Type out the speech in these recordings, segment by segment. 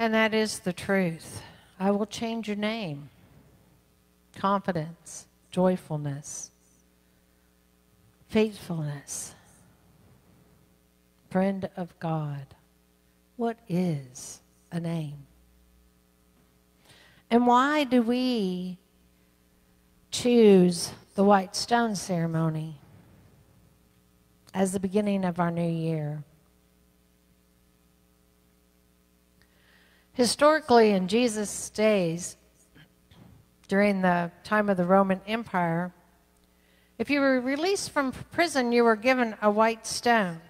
And that is the truth. I will change your name. Confidence, joyfulness, faithfulness, friend of God. What is a name? And why do we choose the white stone ceremony as the beginning of our new year? Historically, in Jesus' days, during the time of the Roman Empire, if you were released from prison, you were given a white stone.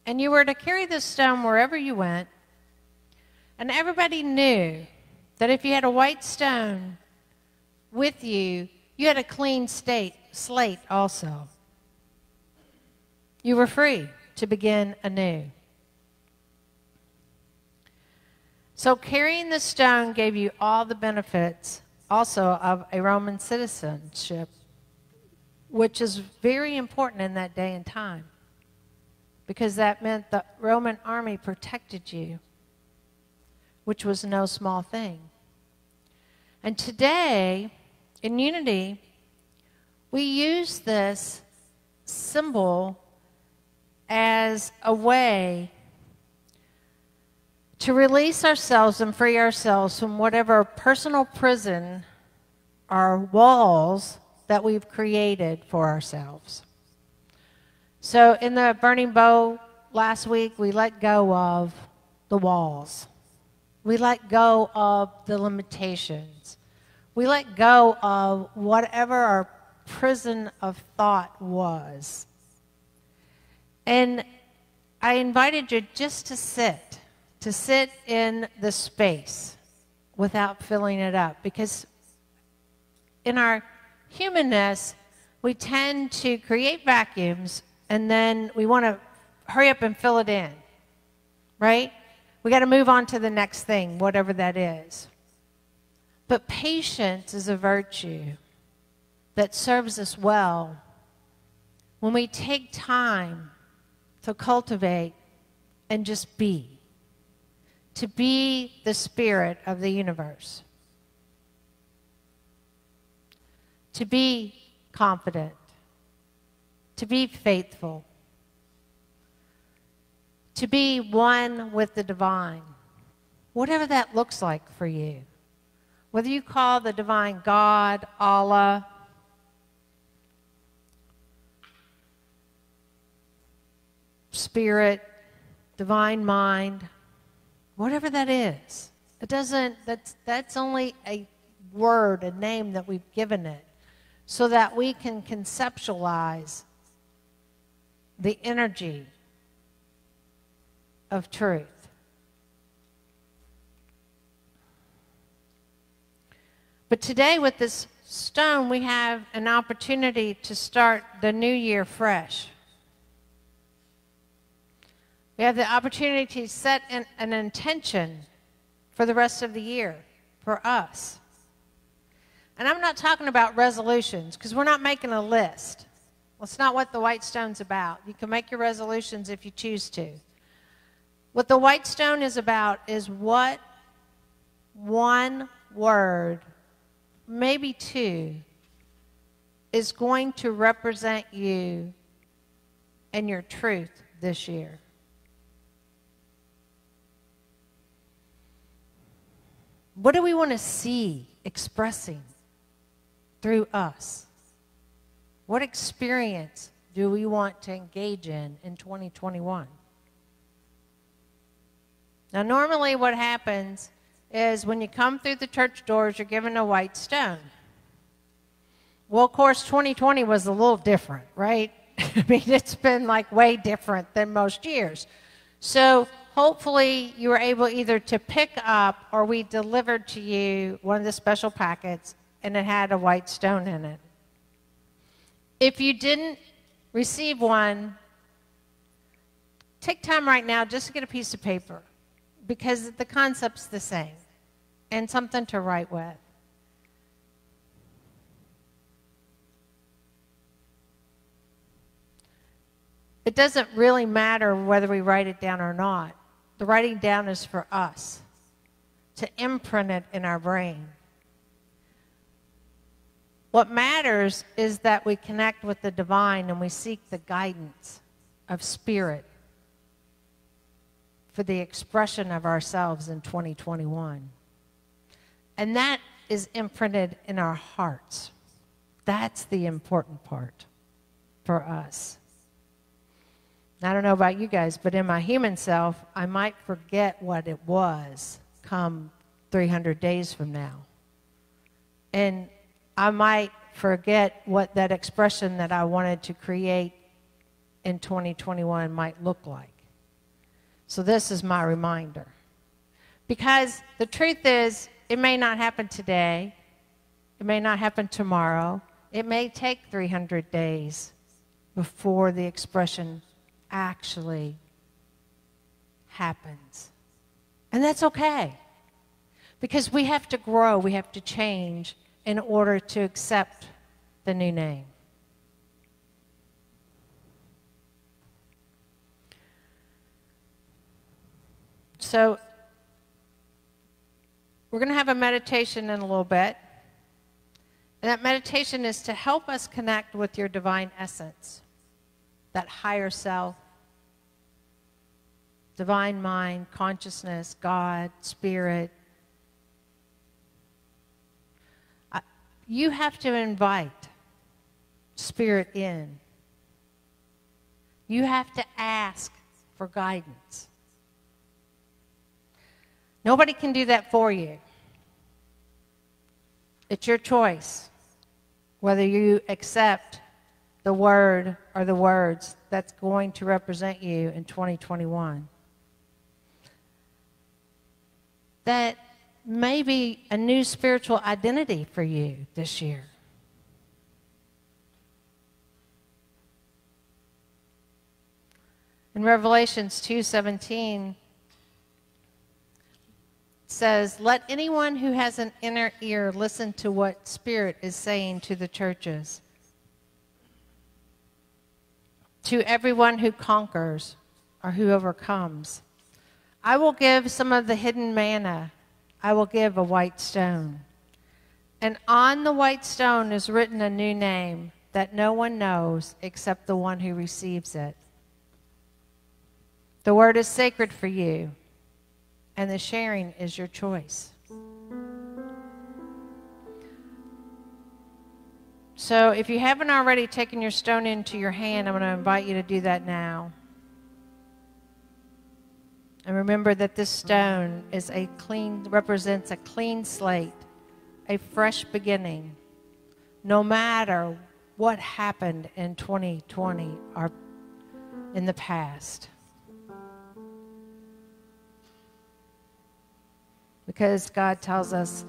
And you were to carry this stone wherever you went. And everybody knew that if you had a white stone with you, you had a clean slate also. You were free to begin anew. So carrying the stone gave you all the benefits also of a Roman citizenship, which is very important in that day and time, because that meant the Roman army protected you, which was no small thing. And today, in Unity, we use this symbol as a way to release ourselves and free ourselves from whatever personal prison or walls that we've created for ourselves. So in the Burning Bow last week, we let go of the walls. We let go of the limitations. We let go of whatever our prison of thought was. And I invited you just to sit in the space without filling it up. Because in our humanness, we tend to create vacuums and then we want to hurry up and fill it in, right? We got to move on to the next thing, whatever that is. But patience is a virtue that serves us well when we take time to cultivate and just be. To be the spirit of the universe. To be confident. To be faithful. To be one with the divine. Whatever that looks like for you. Whether you call the divine God, Allah, spirit, divine mind, whatever that is. It doesn't, that's only a word, a name that we've given it so that we can conceptualize the energy of truth. But today with this stone, we have an opportunity to start the new year fresh. We have the opportunity to set an intention for the rest of the year for us. And I'm not talking about resolutions, because we're not making a list. That's not what the white stone's about. You can make your resolutions if you choose to. What the white stone is about is what one word, maybe two, is going to represent you and your truth this year. What do we want to see expressing through us? What experience do we want to engage in 2021? Now, normally what happens is when you come through the church doors, you're given a white stone. Well, of course, 2020 was a little different, right? I mean, it's been like way different than most years. So hopefully you were able either to pick up or we delivered to you one of the special packets and it had a white stone in it. If you didn't receive one, take time right now just to get a piece of paper, because the concept's the same, and something to write with. It doesn't really matter whether we write it down or not. The writing down is for us to imprint it in our brain. What matters is that we connect with the divine and we seek the guidance of spirit for the expression of ourselves in 2021. And that is imprinted in our hearts. That's the important part for us. I don't know about you guys, but in my human self, I might forget what it was come 300 days from now. And I might forget what that expression that I wanted to create in 2021 might look like. So this is my reminder. Because the truth is, it may not happen today. It may not happen tomorrow. It may take 300 days before the expression actually happens. And that's okay. Because we have to grow, we have to change in order to accept the new name. So, we're going to have a meditation in a little bit. And that meditation is to help us connect with your divine essence, that higher self, divine mind, consciousness, God, spirit. You have to invite spirit in. You have to ask for guidance. Nobody can do that for you. It's your choice whether you accept the word or the words that's going to represent you in 2021. That may be a new spiritual identity for you this year. In Revelations 2:17 says, "Let anyone who has an inner ear listen to what Spirit is saying to the churches. To everyone who conquers or who overcomes, I will give some of the hidden manna. I will give a white stone. And on the white stone is written a new name that no one knows except the one who receives it. The word is sacred for you, and the sharing is your choice." So if you haven't already taken your stone into your hand, I'm going to invite you to do that now. And remember that this stone is represents a clean slate, a fresh beginning, no matter what happened in 2020 or in the past. Because God tells us,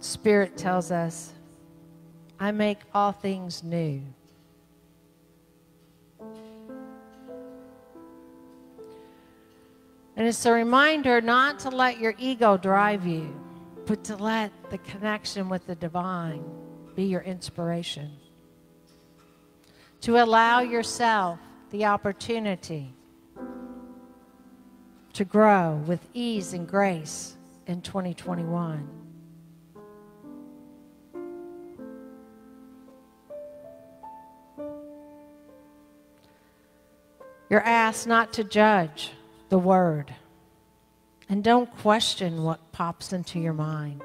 Spirit tells us, I make all things new. And it's a reminder not to let your ego drive you, but to let the connection with the divine be your inspiration. To allow yourself the opportunity to grow with ease and grace in 2021. You're asked not to judge the word, and don't question what pops into your mind.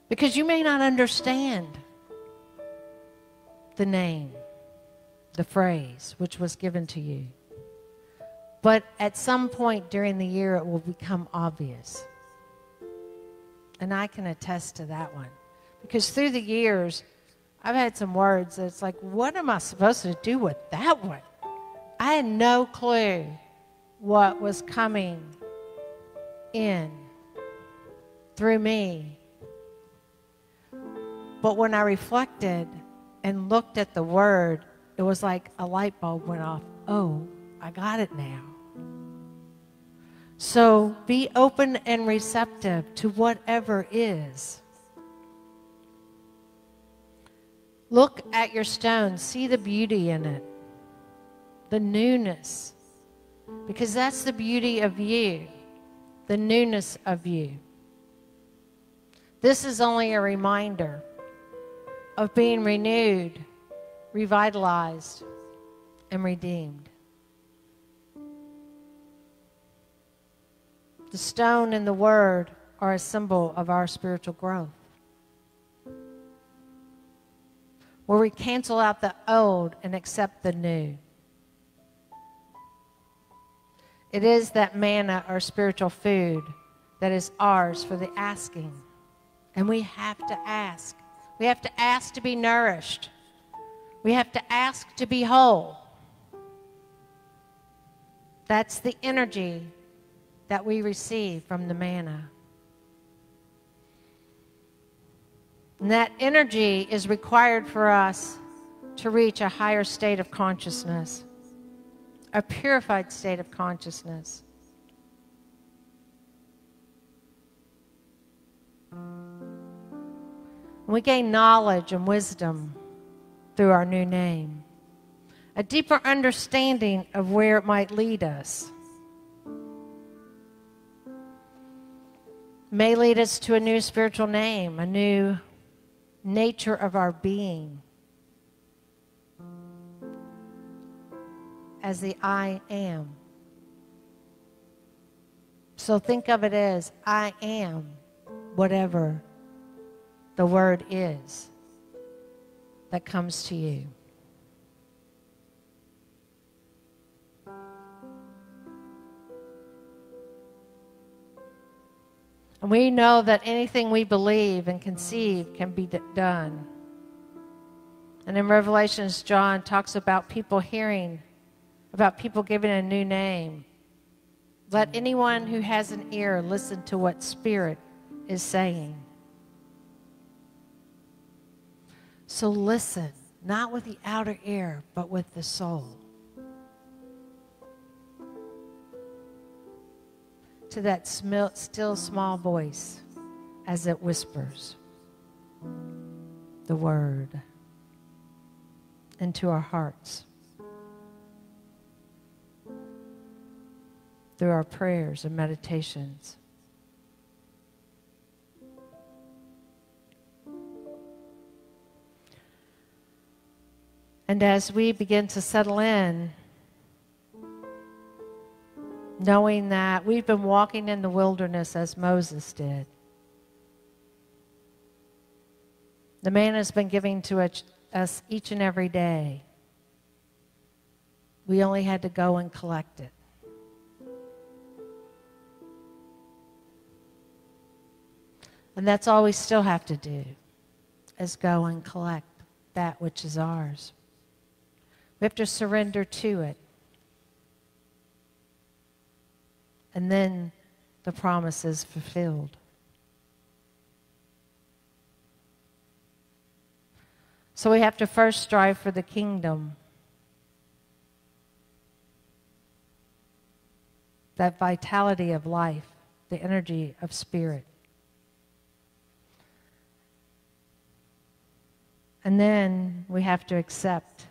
Because you may not understand the name, the phrase which was given to you. But at some point during the year, it will become obvious. And I can attest to that one. Because through the years, I've had some words that it's like, what am I supposed to do with that one? I had no clue what was coming in through me. But when I reflected and looked at the word, it was like a light bulb went off. Oh, I got it now. So be open and receptive to whatever is. Look at your stone. See the beauty in it, the newness, Because that's the beauty of you, the newness of you. This is only a reminder of being renewed, revitalized, and redeemed. The stone and the word are a symbol of our spiritual growth, where we cancel out the old and accept the new. It is that manna, or spiritual food, that is ours for the asking. And we have to ask. We have to ask to be nourished. We have to ask to be whole. That's the energy that we receive from the manna. And that energy is required for us to reach a higher state of consciousness, a purified state of consciousness. We gain knowledge and wisdom through our new name, a deeper understanding of where it might lead us. It may lead us to a new spiritual name, a new nature of our being, as the I am. So think of it as I am whatever the word is that comes to you. And we know that anything we believe and conceive can be done. And in Revelations, John talks about people hearing, about people giving a new name. Let anyone who has an ear listen to what Spirit is saying. So listen, not with the outer ear, but with the soul, to that still small voice as it whispers the word into our hearts through our prayers and meditations. And as we begin to settle in, knowing that we've been walking in the wilderness as Moses did. The manna has been given to us each and every day. We only had to go and collect it. And that's all we still have to do, is go and collect that which is ours. We have to surrender to it. And then the promise is fulfilled. So we have to first strive for the kingdom. That vitality of life, the energy of spirit. And then we have to accept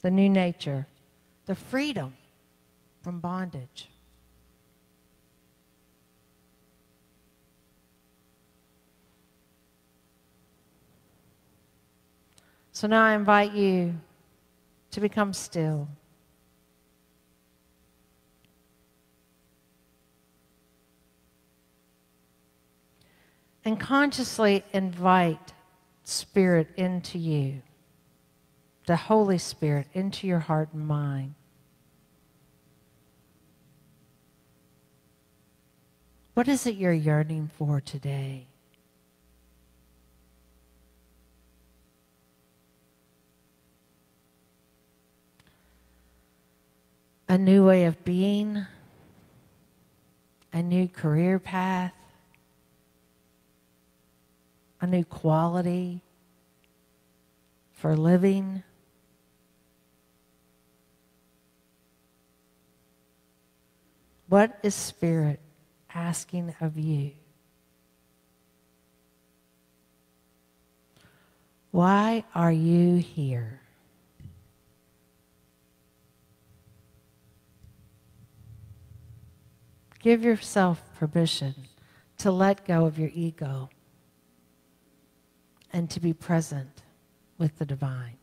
the new nature, the freedom from bondage. So now I invite you to become still. And consciously invite Spirit into you, the Holy Spirit into your heart and mind. What is it you're yearning for today? A new way of being, a new career path, a new quality for living. What is Spirit asking of you? Why are you here? Give yourself permission to let go of your ego and to be present with the divine.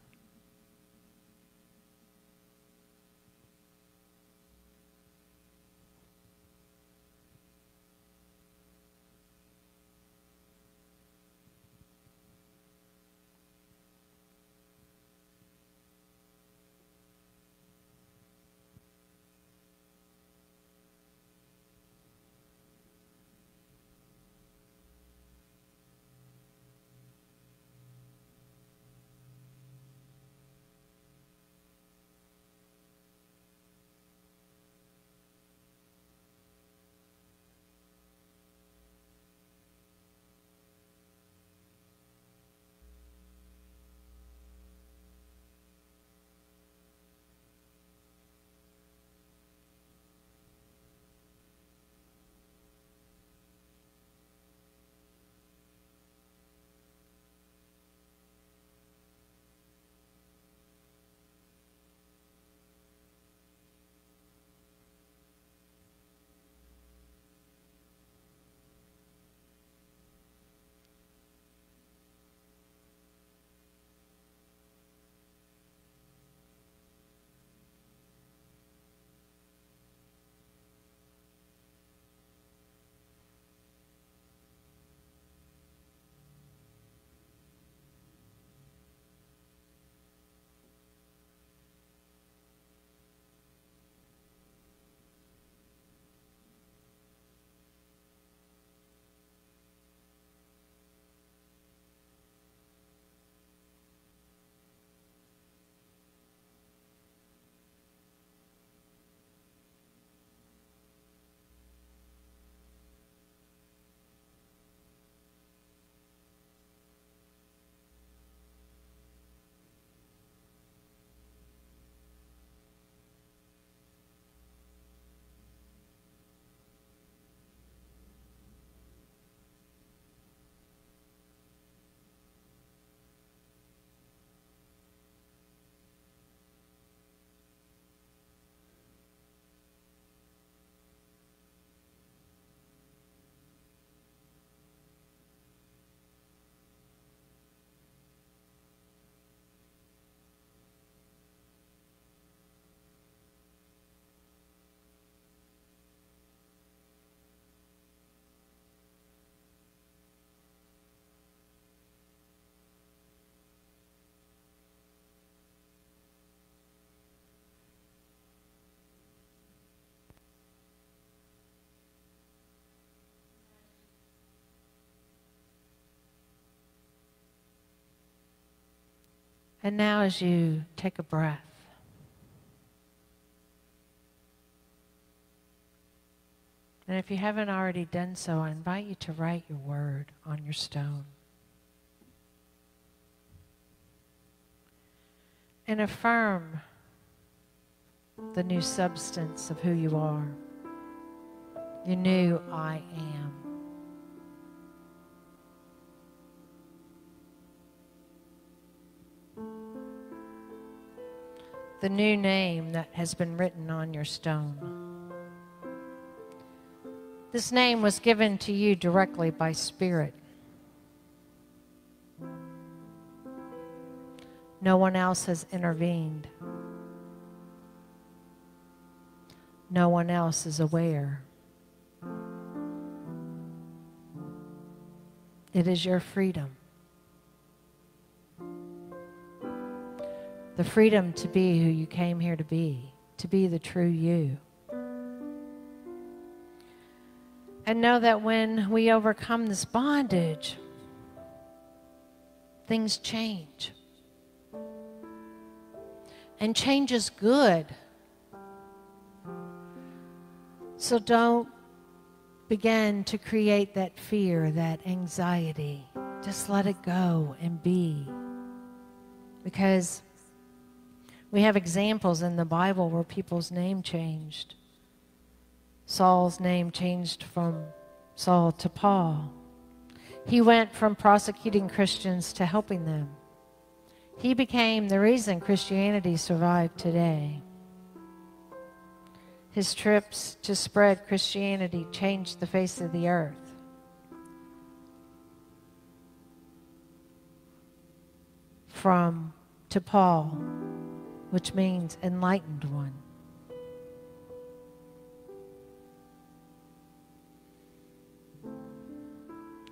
And now as you take a breath, and if you haven't already done so, I invite you to write your word on your stone. And affirm the new substance of who you are. Your new I am. The new name that has been written on your stone. This name was given to you directly by Spirit. No one else has intervened. No one else is aware. It is your freedom. The freedom to be who you came here to be the true you. And know that when we overcome this bondage, things change. And change is good. So don't begin to create that fear, that anxiety. Just let it go and be. Because we have examples in the Bible where people's name changed. Saul's name changed from Saul to Paul. He went from prosecuting Christians to helping them. He became the reason Christianity survived today. His trips to spread Christianity changed the face of the earth. To Paul, which means enlightened one.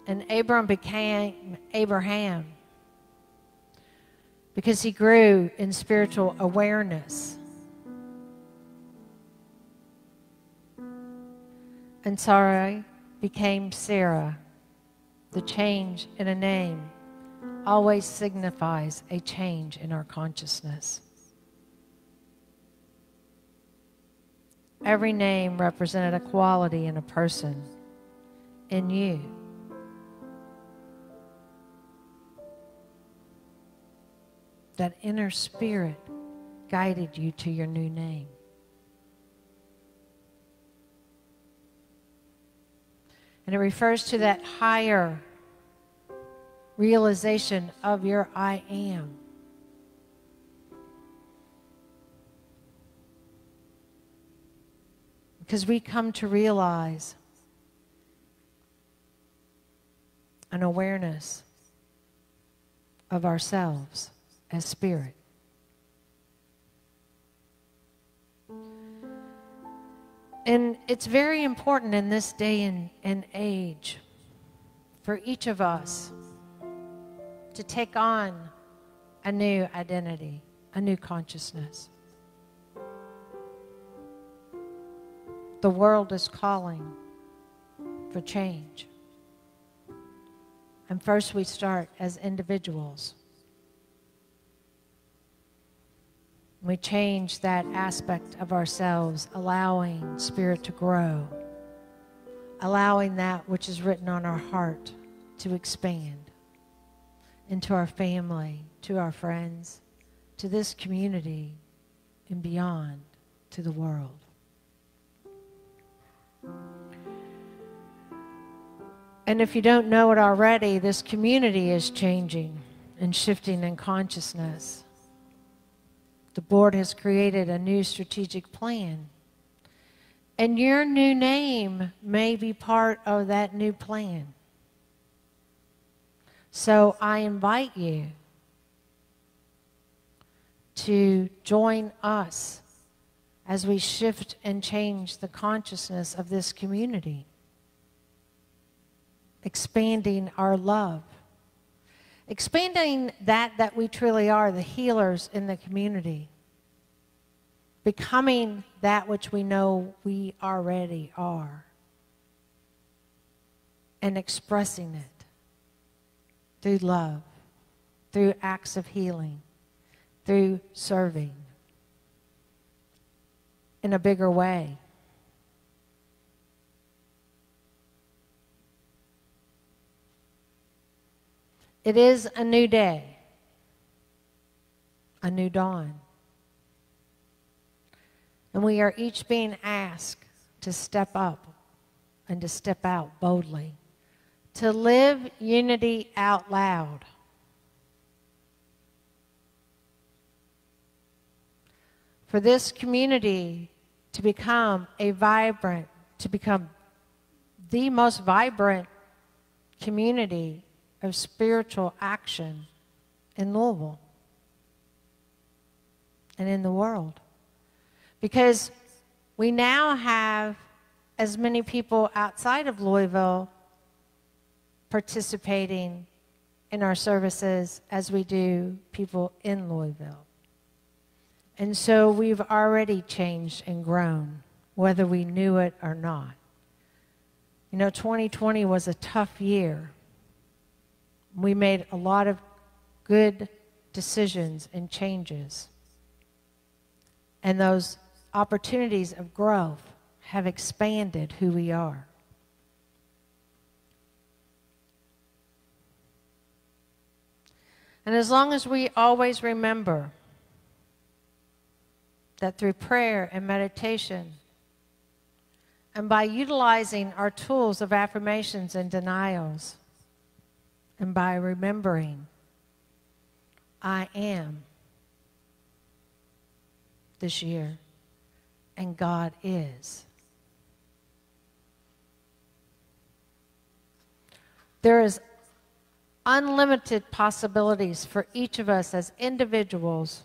And Abram became Abraham because he grew in spiritual awareness. And Sarai became Sarah. The change in a name always signifies a change in our consciousness. Every name represented a quality in a person, in you. That inner spirit guided you to your new name. And it refers to that higher realization of your I am. Because we come to realize an awareness of ourselves as spirit. And it's very important in this day and age for each of us to take on a new identity, a new consciousness. The world is calling for change. And first we start as individuals. We change that aspect of ourselves, allowing spirit to grow, allowing that which is written on our heart to expand into our family, to our friends, to this community, and beyond, to the world. And if you don't know it already, this community is changing and shifting in consciousness. The board has created a new strategic plan. And your new name may be part of that new plan. So I invite you to join us as we shift and change the consciousness of this community, expanding our love, expanding that we truly are, the healers in the community, becoming that which we know we already are, and expressing it through love, through acts of healing, through serving in a bigger way. It is a new day, a new dawn. And we are each being asked to step up and to step out boldly, to live unity out loud. For this community to become the most vibrant community of spiritual action in Louisville and in the world. Because we now have as many people outside of Louisville participating in our services as we do people in Louisville. And so we've already changed and grown, whether we knew it or not. You know, 2020 was a tough year. We made a lot of good decisions and changes. And those opportunities of growth have expanded who we are. And as long as we always remember that through prayer and meditation, and by utilizing our tools of affirmations and denials, and by remembering, I am this year, and God is. There is unlimited possibilities for each of us as individuals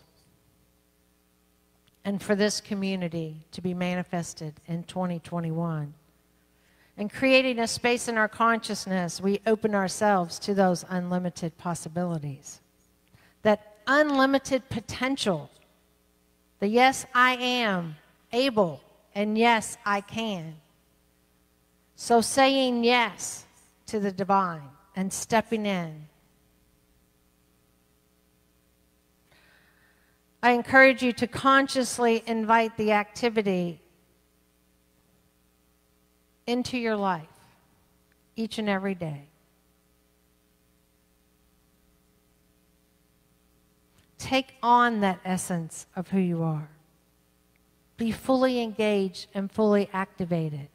and for this community to be manifested in 2021. And creating a space in our consciousness, we open ourselves to those unlimited possibilities. That unlimited potential. The yes, I am able, and yes, I can. So saying yes to the divine and stepping in. I encourage you to consciously invite the activity into your life each and every day. Take on that essence of who you are. Be fully engaged and fully activated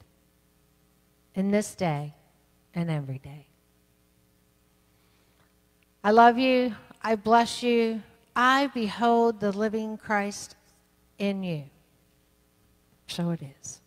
in this day and every day. I love you. I bless you. I behold the living Christ in you. So it is.